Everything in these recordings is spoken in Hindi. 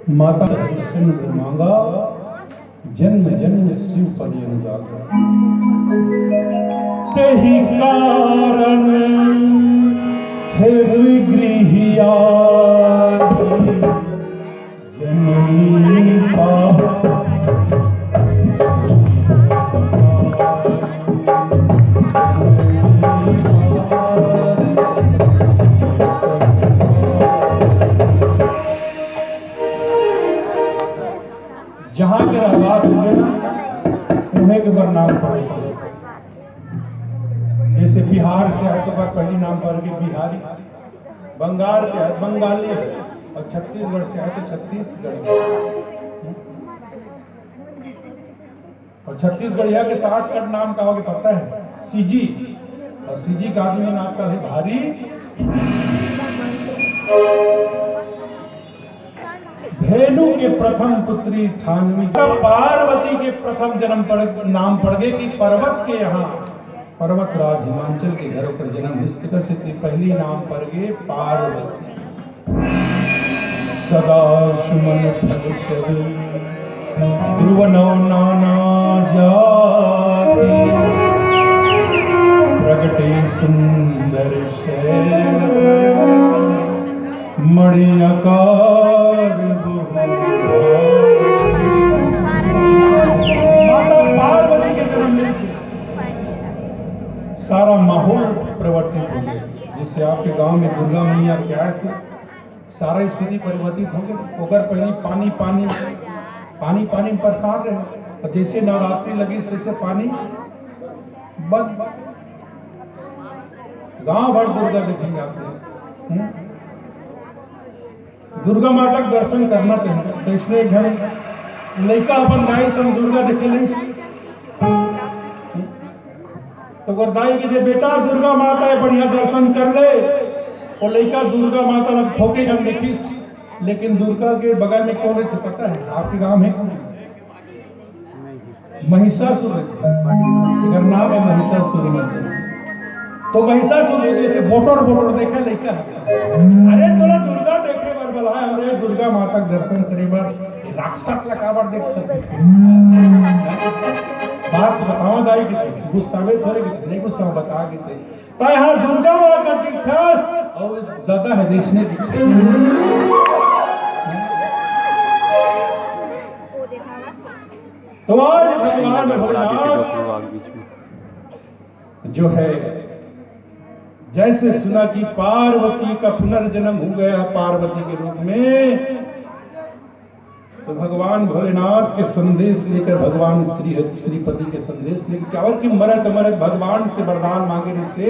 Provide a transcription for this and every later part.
माता सिंह मांगा जन्म जन्म शिव पद अनुरागा। तेहि कारण हे विगृहिया जननी पा जहाँ के आवाज हुए ना उन्हें के बर नाम पड़े। जैसे बिहार से है तो पहली नाम पड़ गई बिहारी, बंगाल से है बंगाली, और छत्तीसगढ़ से है तो छत्तीसगढ़। और छत्तीसगढ़िया के 60 कट नाम का होगा पता है, सीजी, और सीजी का आदमी नाम का है भारी। धेनु के प्रथम पुत्री थानवी, पार्वती के प्रथम जन्म नाम पड़ गए कि पर्वत के यहाँ पर्वतराज हिमाचल के घरों पर जन्म इस से पहली नाम पड़ गए पार्वती। सदा सुमन ध्रुव नौ नाना जाति प्रगटे सुंदर मणि आकार। माता पार्वती के जन्म से सारा माहौल परिवर्तित हो गया। जैसे आपके गांव में दुर्गा मैया क्या से सारा स्थिति परिवर्तित हो गई। अगर पहले पानी पानी पानी पानी बरसात रहे, और जैसे नवरात्रि लगी तैसे पानी बंद। गांव भर दुर्गा देखेंगे आपने। दुर्गा माता का दर्शन करना चाहिए। तो इसलिए एक जन लड़का अपन दाई संग दुर्गा देखे ले तो दाई के बेटा दुर्गा माता है बढ़िया दर्शन कर ले। और लड़का दुर्गा माता लग ठोके हम देखिस, लेकिन दुर्गा के बगल में कौन है पता है आपके गांव में? महिषासुर। अगर नाम है महिषासुर, तो महिषासुर जैसे बोटर बोटर देखा लड़का, अरे तोला दुर्गा देखे बार बुलाया, अरे दुर्गा माता के दर्शन करे बार राक्षस लकावर देखते। बात बताओ दाई की गुस्सा में थोड़े नहीं गुस्सा बता के थे तो यहाँ दुर्गा माता की खास और दादा है देशने तो आज भगवान भोलेनाथ जो है जैसे सुना कि पार्वती का पुनर्जन्म हो गया पार्वती के रूप में, तो भगवान भोलेनाथ के संदेश लेकर भगवान श्रीपति के संदेश लेकर और कि मरत मरत भगवान से वरदान मांगे से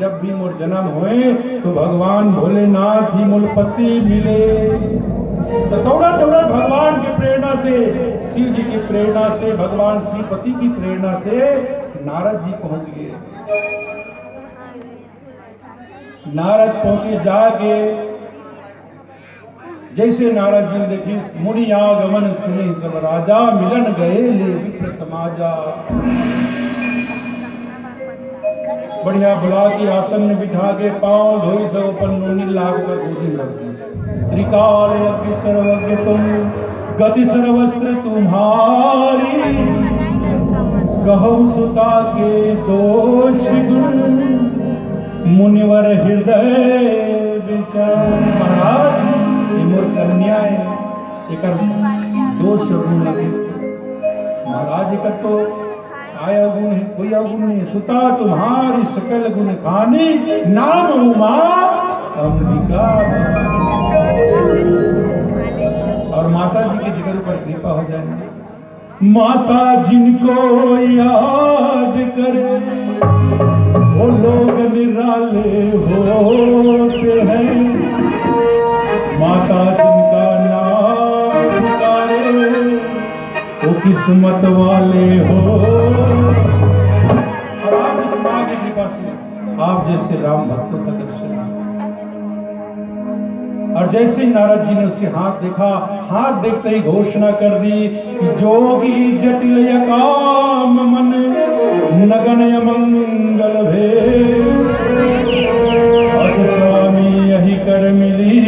जब भी मोर जन्म हुए तो भगवान भोलेनाथ ही मोर पति मिले। तो दौड़ा दौड़ा भगवान की प्रेरणा से, शिव जी की प्रेरणा से, भगवान श्रीपति की प्रेरणा से नारद जी पहुंच गए। नारद पहुंचे जाके जैसे नारद जी देखी मुनि आगमन सुने सब राजा मिलन गए ले विप्र समाजा। बढ़िया बुला के आसन में बिठा के पांव धोई सब पन्नोनी लाग कर गोदी लगती। त्रिकाल यज्ञ सर्वज्ञ तुम गति सर्वस्त्र तुम्हारी, कहु सुता के दोष गुण मुनिवर हृदय विचार। महाराज मोर कन्या है एक दोष गुण लगे महाराज एक तो आया गुण है कोई अवगुण नहीं। सुता तुम्हारी सकल गुण खानी नाम उमा अंबिका। और माता जी के जिगर पर कृपा हो जाए। माता जिनको याद करे वो लोग निराले होते हैं। माता जिनका नाम पुकारे वो किस्मत वाले हो। और आप इस मां की कृपा से आप जैसे राम भक्तों का दर्शन। और जैसे ही नारद जी ने उसके हाथ देखा, हाथ देखते ही घोषणा कर दी कि जोगी जटिल काम मन नगन मंगल भे। स्वामी यही कर मिली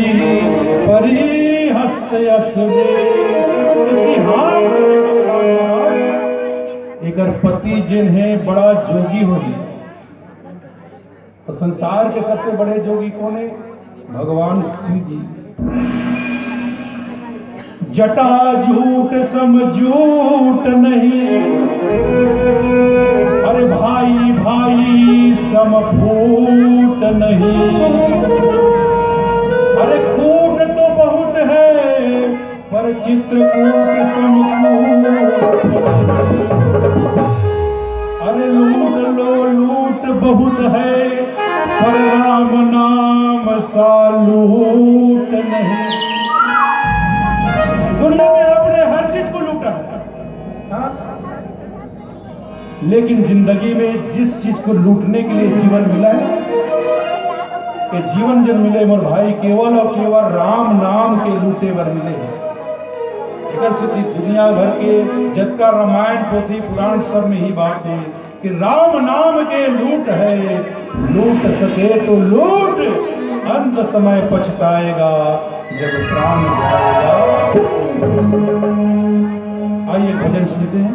परी हस्त असरे एकर पति जिन्हें बड़ा जोगी हो गया। तो संसार के सबसे बड़े जोगी कौन है? भगवान शिव जी। जटा झूठ समझूठ नहीं, अरे भाई भाई समफूट नहीं। अरे कूट तो बहुत है पर चित्रकूट समकूट नहीं। अरे लूट लो लूट बहुत है पर राम नाम सा लूट नहीं। दुनिया में आपने हर चीज को लूटा है, हाँ? लेकिन जिंदगी में जिस चीज को लूटने के लिए जीवन मिला है, कि जीवन जब मिले मोर भाई केवल और केवल राम नाम के लूटे बर मिले हैं। इस दुनिया भर के जतका रामायण पोथी पुराण सब में ही बात है कि राम नाम के लूट है। लूट सके तो लूट, अंत समय पछताएगा जब प्राण जाएगा। आइए भजन सुनते हैं।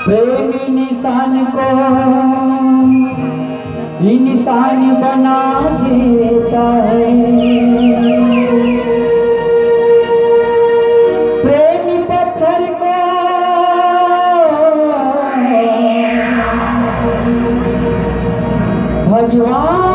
प्रेमी निशान को इंसान बना देता है। प्रेमी पत्थर को भगवान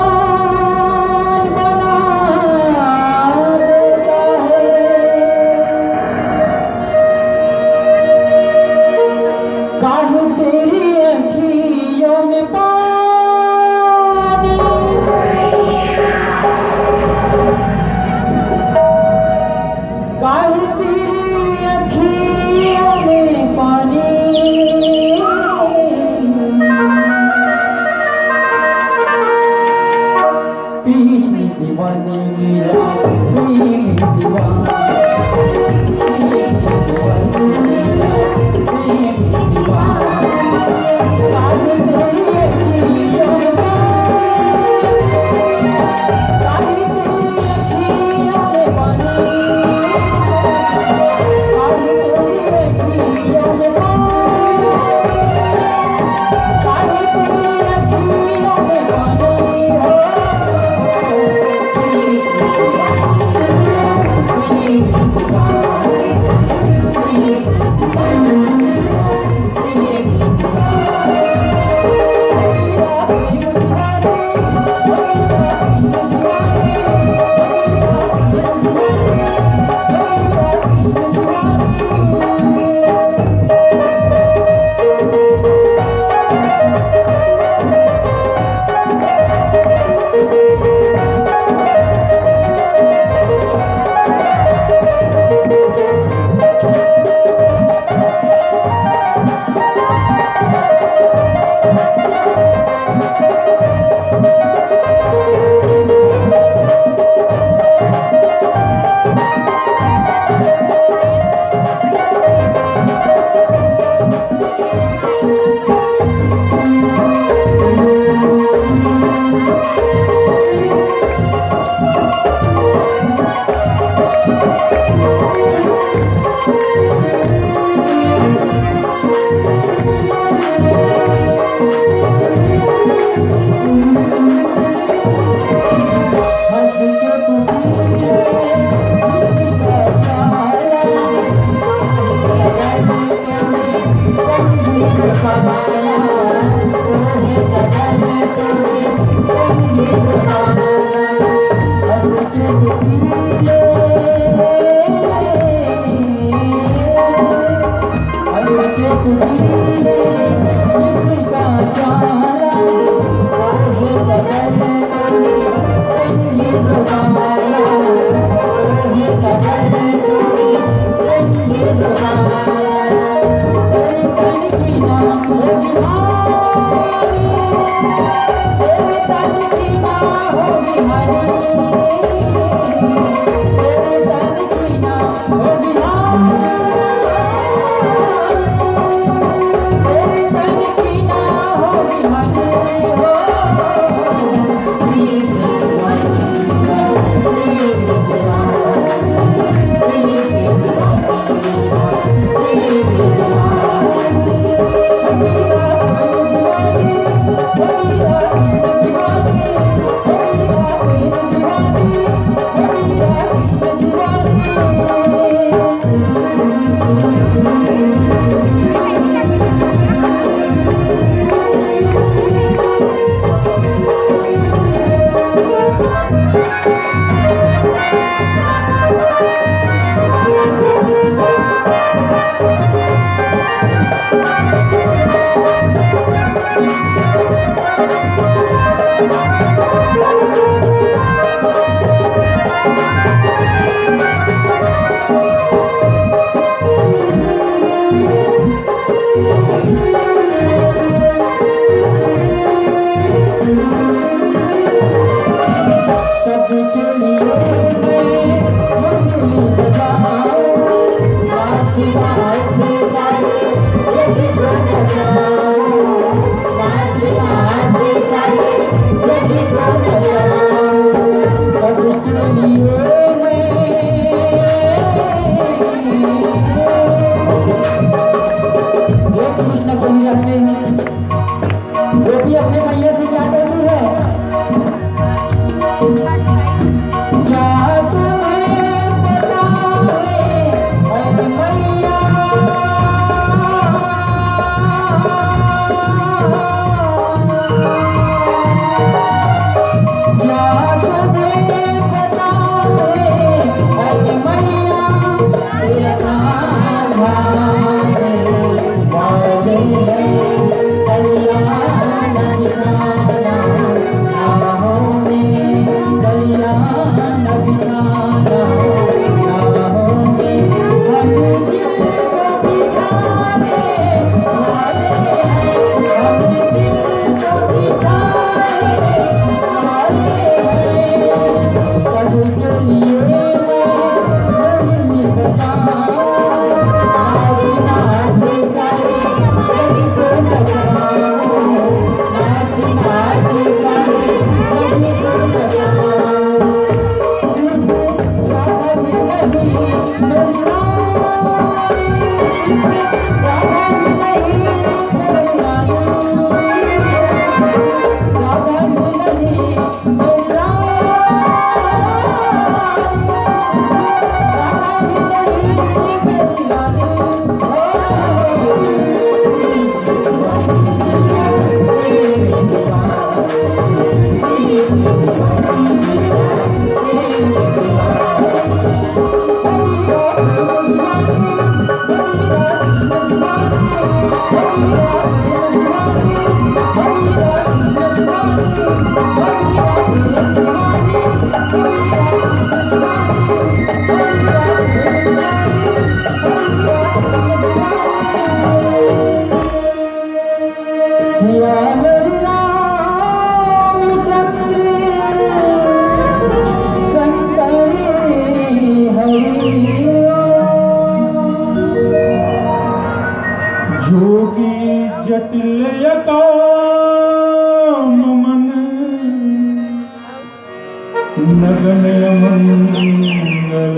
नगन मंगल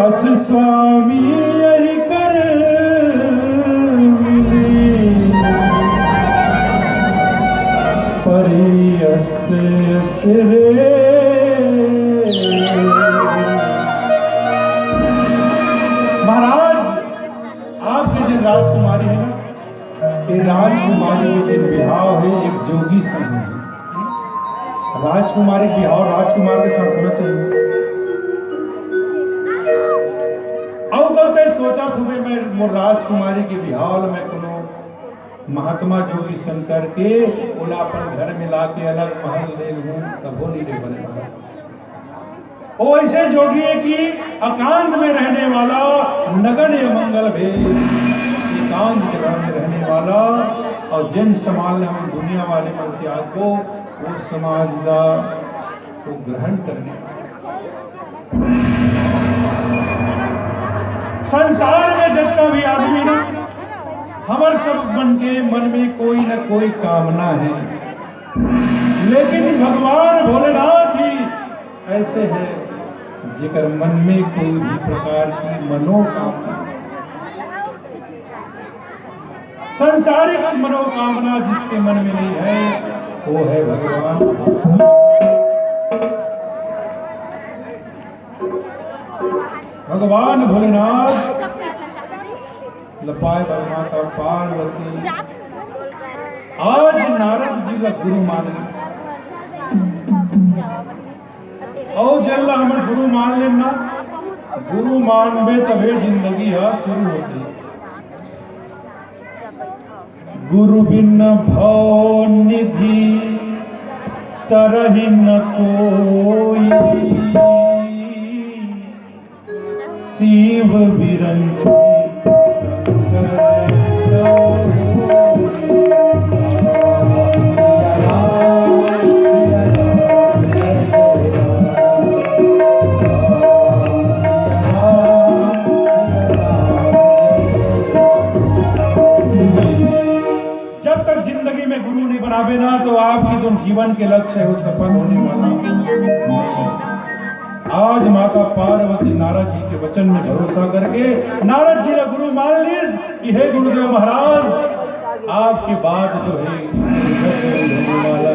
अस स्वामी यही कर परियस्त महाराज आपके जो राजकुमारी है ना, ये राजकुमारी के दिन विवाह है एक जोगी संग है। राजकुमारी विवाह राजकुमार के साथ होना चाहिए। अब कहते सोचा तुम्हें मैं मोर राजकुमारी के विवाह में कोनो महात्मा जोगी शंकर के ओलापन घर में लाके अलग महल ले लूं तब वो नहीं बने वाला। वो ऐसे जोगी है कि एकांत में रहने वाला, नगण्य मंगल भेद, एकांत जगह में रहने वाला और जिन समाज हम दुनिया वाले मन त्याग को वो समाज को ग्रहण करने वाला। संसार में जितना भी आदमी ना, हमारे सब मन में कोई न कोई कामना है, लेकिन भगवान भोलेनाथ ही ऐसे है जेकर मन में कोई भी प्रकार की मनोकामना, संसारिक मनोकामना जिसके मन में नहीं है वो है भगवान। भगवान भोलेनाथ लपाए माता पार्वती आज नारद जी का गुरु मान और जल्ला हमारे गुरु मान लेना, गुरु मानबे तबे जिंदगी शुरू होती। गुरु बिन भव निधि तरहि न कोई, शिव विरंच ना तो आपकी जो जीवन के लक्ष्य है वो सफल होने वाला नहीं। आज माता पार्वती नारद जी के वचन में भरोसा करके नारद जी ने गुरु मान लीज कि हे गुरुदेव महाराज आपकी बात जो है होने वाला।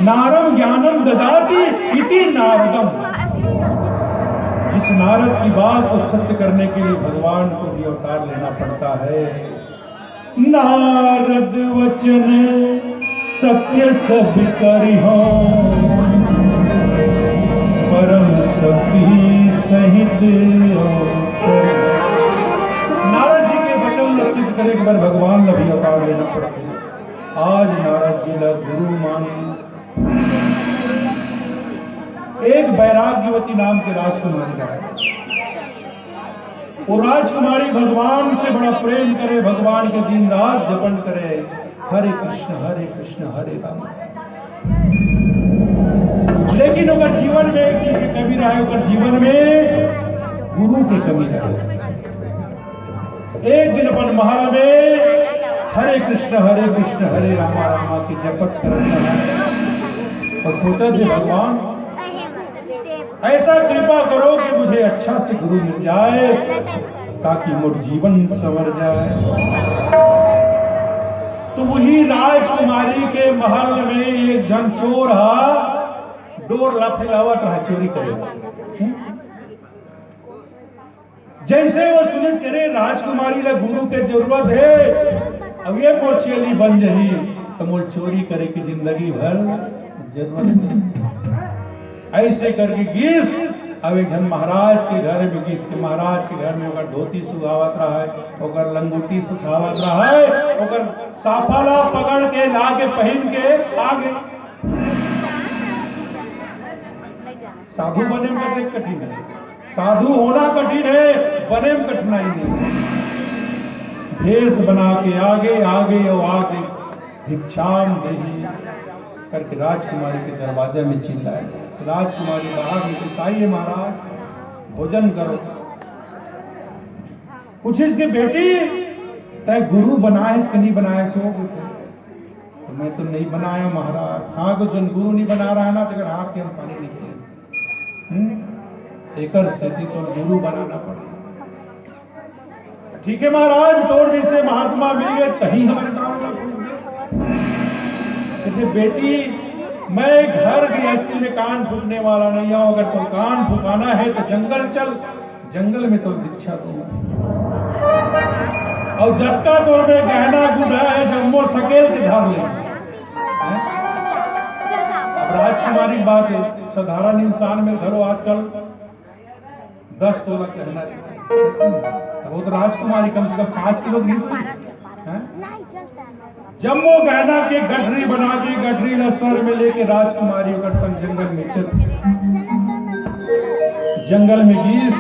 नारम ज्ञानम ददाति इति नारदम। जिस नारद की बात को सत्य करने के लिए भगवान को भी अवतार लेना पड़ता है। नारद वचन सत्य सब करिहो, परम सभी सहित। नारद जी के वचन सिद्ध करे के बाद भगवान ने भी अवतार लेना पड़ता है। आज नारद जी ला गुरु माने। एक वैराग्यवती नाम के राजकुमारी है, वो राजकुमारी भगवान से बड़ा प्रेम करे, भगवान के दिन रात जपन करे, हरे कृष्ण हरे राम। लेकिन अगर जीवन में एक चीज की कमी रहे, अगर जीवन में गुरु की कमी रहे। एक दिन अपन महल में हरे कृष्ण हरे रामा रामा की जपत करना और सोचा थे भगवान ऐसा कृपा करो कि मुझे अच्छा से गुरु मिल जाए ताकि मोर जीवन संवर जाए। तो वही राजकुमारी के महल में एक जन चोर डोर लफिलावत रहा, चोरी करे। जैसे वो सुने करे राजकुमारी ला गुरु के जरूरत है, अब ये मोचेली बन जही तो मोर चोरी करे की जिंदगी भर जरूरत नहीं। ऐसे करके गीस अब एक जन महाराज के घर में गीस के महाराज के घर में ओकर धोती सुखावत रहा है, ओकर लंगोटी सुखावत रहा है, ओकर साफाला पकड़ के लाके पहन के आगे। साधु बने में कतई कठिन है, साधु होना कठिन है, बने में कठिनाई नहीं। भेष बना के आगे भिक्षाम देही करके राजकुमारी के दरवाजे में चिल्लाए। राजकुमारी बाहर निकल आइए महाराज भोजन करो। पूछे इसके बेटी तय गुरु बनाए इसके नहीं बनाया सो? तो मैं तो नहीं बनाया महाराज। हाँ तो जन गुरु नहीं बना रहा है ना तो हाथ के हम पानी नहीं किए एकर से तो गुरु बनाना पड़ेगा। ठीक है महाराज, तोड़ जैसे महात्मा मिल गए तही हमारे काम बेटी मैं घर गृहस्थी में कान फूकने वाला नहीं हूं। अगर तुम कान फूकाना है तो जंगल चल, जंगल में तो दीक्षा दूंगा। और जब का तोड़ में गहना गुड़ा है जम्मो सकेल के धार ले। अब राजकुमारी बात है, साधारण इंसान में घरों आजकल 10 तोला गहना, वो तो राजकुमारी कम से कम 5 किलो घी हैं? जम्मो गहना के गठरी बना के गठरी लसर में लेके राजकुमारी होकर संग जंगल में चल, जंगल में गीस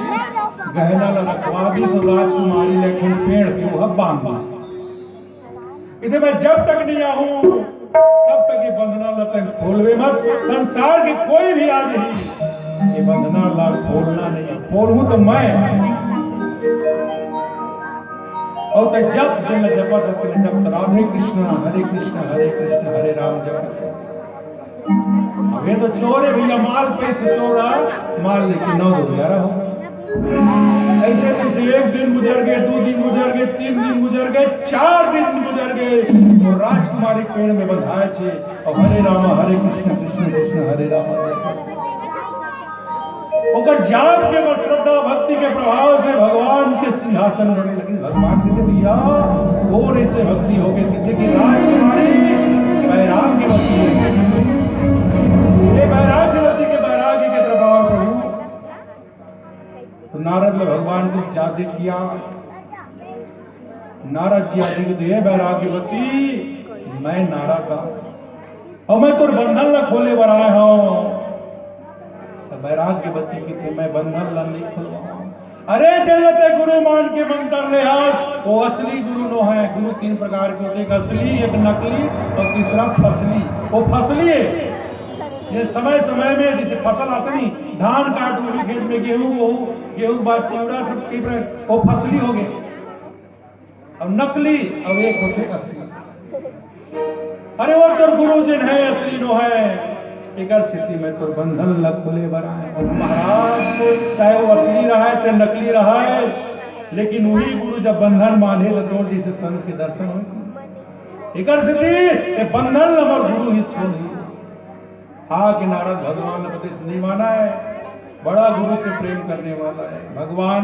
गहना ला रखवा दी सो राजकुमारी लेकिन पेड़ के वह बांध दी। इधर मैं जब तक नहीं आऊं तब तक ये बंधना ला तक खोलवे मत। संसार के कोई भी आ नहीं ये बंधना ला खोलना नहीं, खोलूं तो मैं और तक जब जन जपा जब राधे कृष्ण हरे राम जप। अब ये तो चोर है भैया, माल पैसे चोर रहा, माल लेके 9-11 हो। ऐसे तैसे एक दिन गुजर गए, 2 दिन गुजर गए, 3 दिन गुजर गए, 4 दिन गुजर गए और राजकुमारी पेड़ में बंधाए थे और हरे राम कृष्ण कृष्ण हरे राम। ओकर जाप के पर श्रद्धा भक्ति के प्रभाव से भगवान के सिंहासन बनने लगी। भगवान कहते भैया और ऐसे भक्ति हो गई कहते कि राजकुमारी वैराग्यवती है, ये वैराग्यवती के वैराग्य के प्रभाव प्रभु। तो नारद ने भगवान को जादे किया। नारद जी आदि के वैराग्यवती मैं नारद था और मैं तुर बंधन न खोले बराए हूं। वैराग्यवती की थे मैं बंधन ला नहीं खुलवाऊं। अरे जलते गुरु मान के मंत्र ले हाथ, वो असली गुरु नो है। गुरु 3 प्रकार के होते, एक असली, एक नकली और तीसरा फसली। वो फसली है ये समय समय में जैसे फसल आते नहीं, धान काट वो खेत में गेहूं बात चिवड़ा सब की वो फसली हो गए। और नकली और एक होते असली। अरे वो तो गुरु जिन है असली नो है। एक स्थिति में तो बंधन लग खुले बरा है महाराज, चाहे वो असली रहा है चाहे नकली रहा है, लेकिन वही गुरु जब बंधन माने तो जैसे संत के दर्शन हो। एक स्थिति बंधन नंबर गुरु ही छोड़ हाँ कि नारद भगवान ने उपदेश नहीं माना है, बड़ा गुरु से प्रेम करने वाला है। भगवान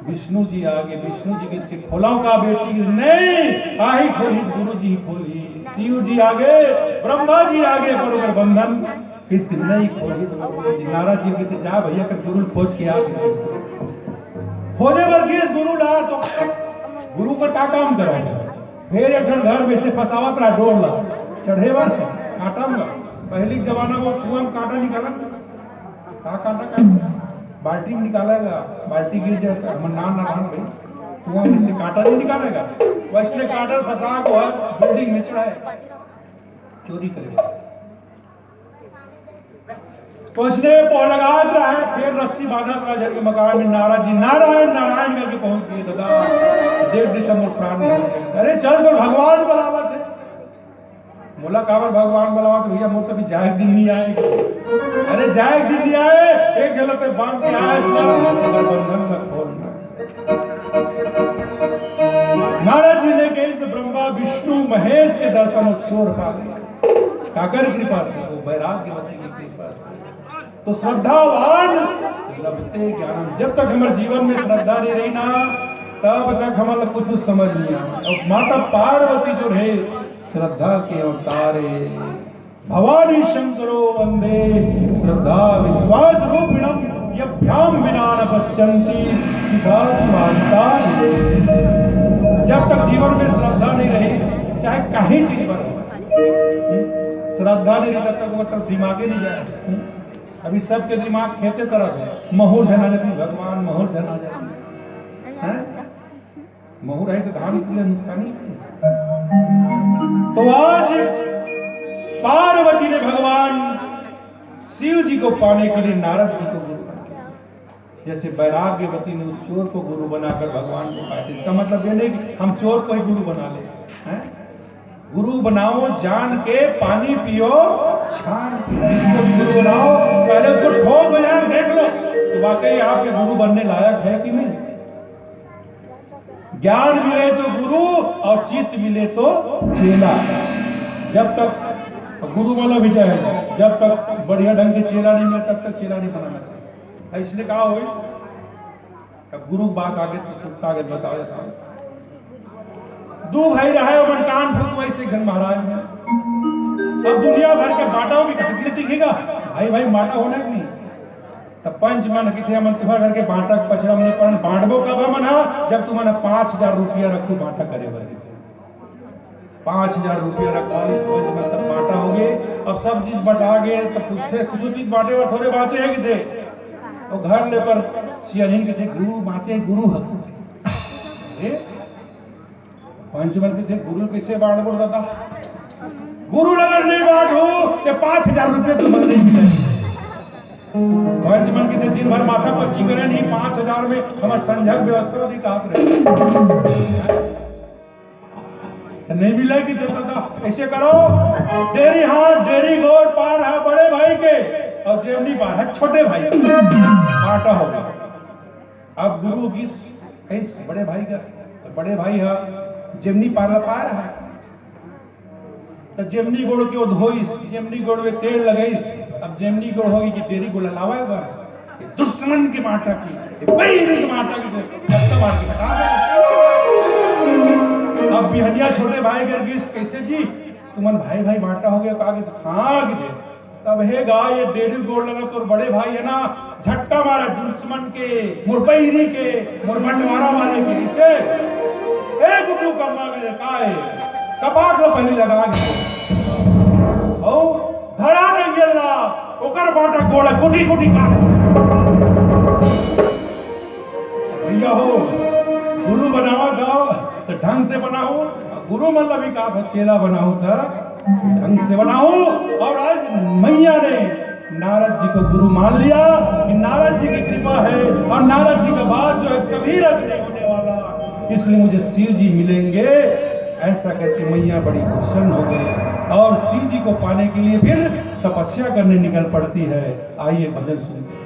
विष्णु जी आगे, विष्णु जी के खोलाओ का बेटी नहीं आई खोली, गुरु जी खोली। शिव जी आगे, ब्रह्मा जी आगे, पर अगर बंधन किसकी नहीं खोली तो गुरु जी। नारद जी कहते जा भैया कर गुरु खोज के आ गए। खोजे वर्गीस गुरु ला तो गुरु का क्या काम करेगा? फिर एक घर में से फसावा पर डोर ला चढ़े वर काटा में। पहली जमाना में कुआं में कांटा निकाला, का कांटा बाल्टी में निकालेगा, बाल्टी गिर जाएगा, हम नान भाई कुआं में से कांटा नहीं निकालेगा। वैसे कांटा फंसा को बिल्डिंग में चढ़ाए चोरी करेगा। तो इसने लगा रहा है, फिर रस्सी बांधा था घर के मकान में। नाराज जी नारायण नारायण करके पहुंच गए। दादा 1.5 दिसंबर प्राण। अरे चल तो भगवान बुलावा थे। बोला काबर भगवान बुलावा तो भैया मोर कभी जाए दिन नहीं आएगा। अरे जाए दिन नहीं आए, एक झलक बांध के आए बंधन न खोलना। नारद जी ने गए तो ब्रह्मा विष्णु महेश के दर्शन और चोर पा गए। काकर कृपा से, वो वैराग्यवती की कृपा से। तो श्रद्धावान लभते ज्ञान। जब तक हमारे जीवन में श्रद्धा नहीं रही ना तब तक हमारा कुछ समझ नहीं आया। और माता पार्वती जो है श्रद्धा के अवतारे, भवानी शंकरो वंदे श्रद्धा विश्वास रूपिणम यभ्याम विना न पश्यन्ति सिद्धा स्वांता। जब तक जीवन में श्रद्धा नहीं रही, चाहे कहीं चीज पर श्रद्धा नहीं रही तब तक मतलब दिमागे नहीं जाए। अभी सबके दिमाग खेते तरफ है। महूर धना जाती भगवान, महूर धना जाती है। महूर है तो धान के लिए नुकसानी। तो आज पार्वती ने भगवान शिव जी को पाने के लिए नारद जी को गुरु बना दिया। जैसे वैराग्यवती ने उस चोर को गुरु बनाकर भगवान को पाया। इसका मतलब ये नहीं कि हम चोर को ही गुरु बना ले। गुरु बनाओ जान के, पानी पियो छान के गुरु बनाओ। पहले उसको ठोक बजाय देख लो तो वाकई आपके गुरु बनने लायक है कि नहीं। ज्ञान मिले तो गुरु और चित्त मिले तो चेला। जब तक गुरु वाला विजय है, जब तक बढ़िया ढंग के चेला नहीं मिले तब तक चेला नहीं बनाना चाहिए। इसलिए कहा हो अब गुरु बात आगे तो सुखता आगे बता देता हूं। 2 भाई रहे और मन कान फूक वैसे घर महाराज में। अब दुनिया भर के बांटा भी कितने टिकेगा? भाई भाई बांटा होना नहीं। तो पंच मन किथे मन तुम्हारे घर के बांटा पचड़ा मन पण बांटबो कब मन जब तुम मन 5000 रुपया रखो बांटा करे वाले 5000 रुपया रखवा सोच में तब बांटा हो गए। अब सब चीज बटा गए तो कुछ चीज बांटे और थोड़े बाँचे है किथे तो घर लेकर सियाहिन के थे गुरु बाँचे गुरु हक पंचमन के थे गुरु कैसे बांट बोल रहा था गुरु अगर नहीं बांटो तो 5000 रुपये तुम्हें नहीं मिले। पंचमन के थे दिन भर माथा पच्ची करे नहीं 5000 में हमारे संझक व्यवस्था अधिकार रहे नहीं मिलेगी देता था। ऐसे करो डेरी हाथ डेरी गौर पार है बड़े भाई के और जेमनी पार है छोटे भाई बांटा होगा। अब गुरु किस बड़े भाई का बड़े भाई है जेमनी पार पार है तो जेमनी गोड़ के धोइस जेमनी गोड़ में तेल लगाइस। अब जेमनी गोड़ होगी कि डेरी गोड़ लावाएगा दुश्मन के माटा की के माटा की मार के बता अब बिहनिया छोटे भाई कर गिस कैसे जी तुमन भाई भाई बांटा हो गया कागे तो हाँ गिरे तब हे गाय ये डेढ़ गोड़ लगा तो बड़े भाई है ना झटका मारा दुश्मन के मुरपैरी के मुरबंटवारा वाले के इसे ए गुड्डू कम्मा में काए कपाट लो पहले लगा गए ओ धड़ा नहीं गिरला ओकर बाटा गोड़ा कुटी कुटी काट भैया हो गुरु बनावा दो तो ढंग से बनाओ गुरु मतलब ही का चेला बनाओ था ढंग से बनाओ। और आज मैया ने नारद जी को गुरु मान लिया कि नारद जी की कृपा है और नारद जी का बात जो है कभी रद्द नहीं होने वाला इसलिए मुझे शिव जी मिलेंगे। ऐसा करके मैया बड़ी प्रसन्न हो गई और शिव जी को पाने के लिए फिर तपस्या करने निकल पड़ती है। आइए भजन सुनते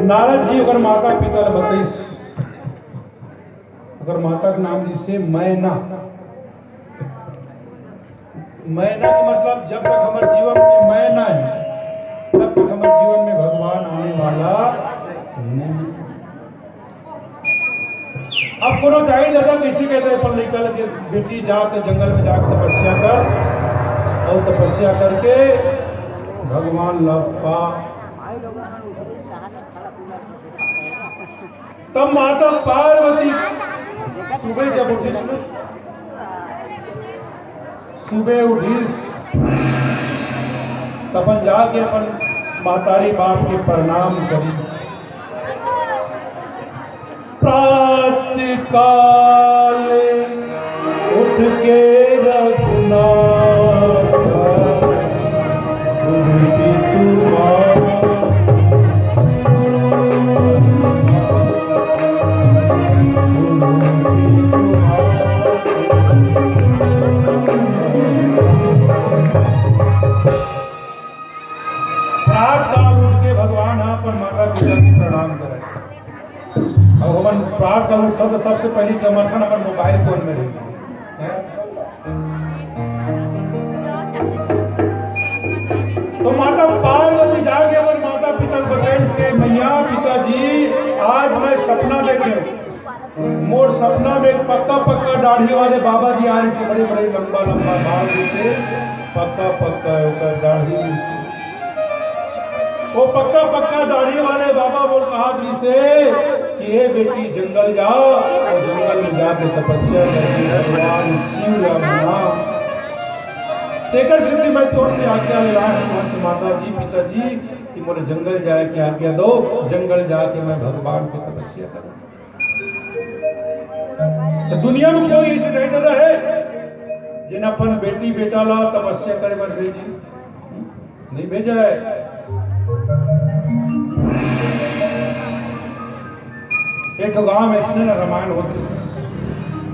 नारद जी अगर माता पिता बताइस, अगर माता के नाम जिससे मैना, मैना का मतलब जब तक हमारे जीवन में मैना है तब तक हमारे जीवन में भगवान आने वाला नहीं। अब कोनो चाहिए दादा किसी कहते पर निकल के बेटी जाके जंगल में जाकर तपस्या कर और तपस्या करके भगवान लव पा। तब माता पार्वती सुबह जब उठिस न, सुबह उठिस तपन जाके अपन महतारी बाप के प्रणाम करी। प्रातः काल उठ के रघुनाथ उनकी प्रणाम करें। अब हम प्रार्थना उठो तो सबसे पहली समर्थन हमारे मोबाइल फोन में रहेगी। तो माता पार्वती जाके और माता पिता बताएं के मैया पिताजी आज मैं सपना देखे, मोर सपना में एक पक्का पक्का दाढ़ी वाले बाबा जी आए से, बड़े बड़े लंबा लंबा बाल से पक्का पक्का दाढ़ी, वो पक्का पक्का दाढ़ी वाले बाबा बोल कहा से कि हे बेटी जंगल जाओ और जंगल में जाके तपस्या करके भगवान शिव नाम तेकर सिद्धि मैं तोर से आज्ञा ले रहा हूँ माता जी पिताजी कि मुझे जंगल जाए के आज्ञा दो, जंगल जाके मैं भगवान की तपस्या करूँ। तो दुनिया में कोई ऐसे नहीं दादा है जिन अपन बेटी बेटा ला तपस्या करे पर भेजी नहीं भेजा है। एक गांव में इसने ना रामायण होती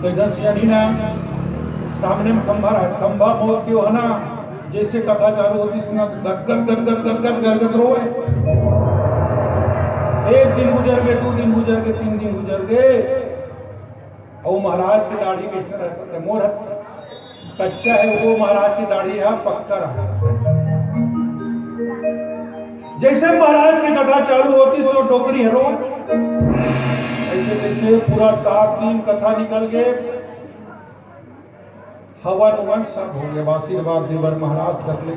तो इधर सियानी ना सामने में खंभा मोड़ के है ना, जैसे कथा चालू होती सुना गदगद रोए। एक दिन गुजर गए, 2 दिन गुजर गए, 3 दिन गुजर गए और महाराज की दाढ़ी में इसमें रहता है, मोर कच्चा है वो महाराज की दाढ़ी है पक्का रहा। जैसे महाराज की कथा चालू होती सो डोकरी है रो, ऐसे जैसे पूरा 7 दिन कथा निकल गए, हवन उवन सब हो गया, आशीर्वाद देवर महाराज कर ले।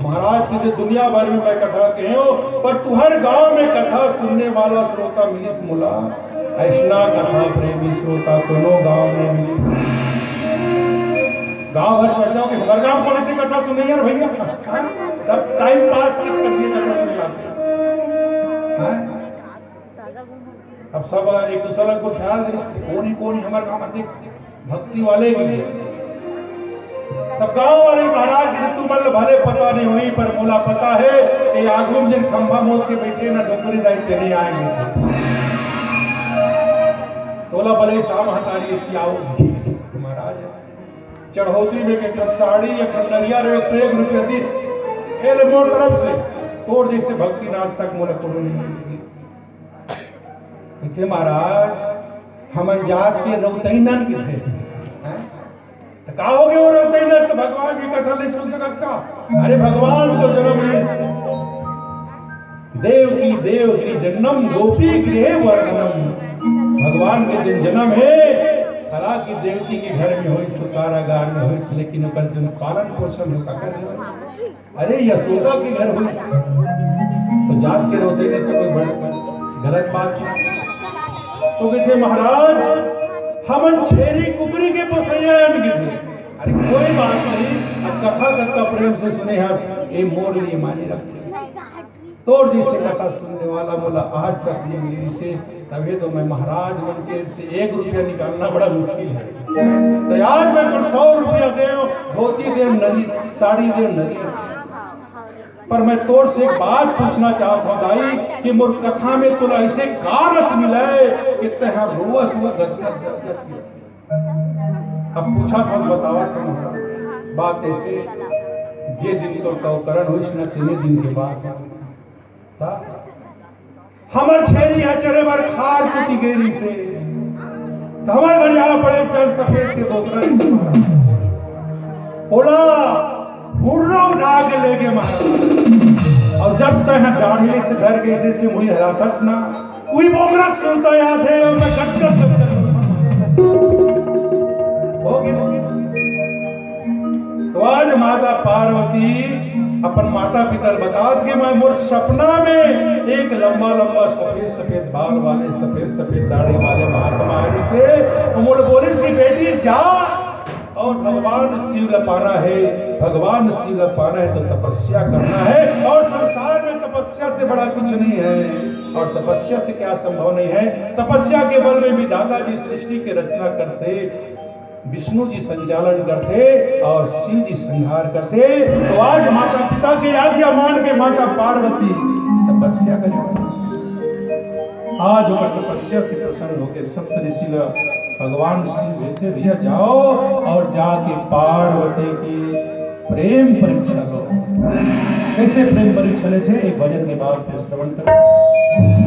महाराज की जो दुनिया भर में मैं कथा कहे हो पर तुहर गांव में कथा सुनने वाला श्रोता मिलिस मुला, ऐसा कथा प्रेमी श्रोता दोनों गांव में मिली। गांव भर चर्चाओं के हर गांव कौन सी कथा सुने यार भैया, सब टाइम पास किस करके कथा सुने जाते हैं। अब सब एक दूसरे को ख्याल कौन ही हमारे गांव में भक्ति वाले भी सब गांव वाले महाराज जी तू मतलब भले पता नहीं हुई पर बोला पता है कि आगू में जिन खंभा मोद के बैठे ना डोकरी दायित्व नहीं आएंगे। बोला भले शाम हटारिए कि आओ महाराज चढ़ौती में के साड़ी या खंडरिया रे 101 रुपया दी ए मोर तरफ से तोड़ जैसे भक्ति नाथ तक मोला को नहीं मिलेगी। देखिए महाराज हम जात के रौतैनन के थे तो का हो गया वो रौतैनन तो भगवान की कथा नहीं सुन सकत का। अरे भगवान तो जन्म देवकी जन्म गोपी गृह वर्णनम, भगवान के जिन जन्म है सला की देवकी के घर में हो तो कारागार में हो, लेकिन उनका जो पालन पोषण हो सका अरे यशोदा के घर हो तो जात के रौतैनन तो कोई बड़ी गलत बात नहीं। तो कहते महाराज हमन छेरी कुकरी के पसैया थे। अरे कोई बात नहीं, अब कथा करता प्रेम से सुने हैं ये मोर लिए मानी रखते तोड़ जिससे कथा सुनने वाला बोला आज तक नहीं मिली से, तभी तो मैं महाराज बन के से 1 रुपया निकालना बड़ा मुश्किल है। तो आज मैं 100 रुपया दे, धोती दे नदी, साड़ी दे नदी। पर मैं तोर से एक बात पूछना चाहता हूँ दाई कि मोर कथा में तुला ऐसे का रस मिले कि तह रोवस हुआ गदगद। अब पूछा था बतावा था बात ऐसे जे दिन तो करण हुई न 3 दिन के बाद था हमर छेरी हचरे बर खार कुटी गेरी से हमार बढ़िया बड़े चल सफेद के बोकरा बोला मुर्रा उठा के लेके मारा और जब तक डाढ़ी से घर के से मुड़ी हरातस ना कोई बोकरा सुनता याद है और मैं गट होगी तो आज माता पार्वती अपन माता पिता बता कि मैं मोर सपना में एक लंबा लंबा सफेद सफेद बाल वाले सफेद सफेद दाढ़ी वाले महात्मा आए से मोर बोली की बेटी जा और भगवान शिव का पाना है, भगवान शिव का पाना है तो तपस्या करना है और संसार में तपस्या से बड़ा कुछ नहीं है और तपस्या से क्या संभव नहीं है। तपस्या के बल में भी दादाजी सृष्टि की रचना करते, विष्णु जी संचालन करते और शिव जी संहार करते। तो आज माता पिता की आज्ञा मान के माता पार्वती तपस्या करें। आज वो तपस्या से प्रसन्न होकर सप्त ऋषि भगवान शिव कहते भैया जाओ और जाके पार्वती की प्रेम परीक्षा लो। कैसे प्रेम परीक्षा लेते एक भजन के बाद फिर श्रवण करें।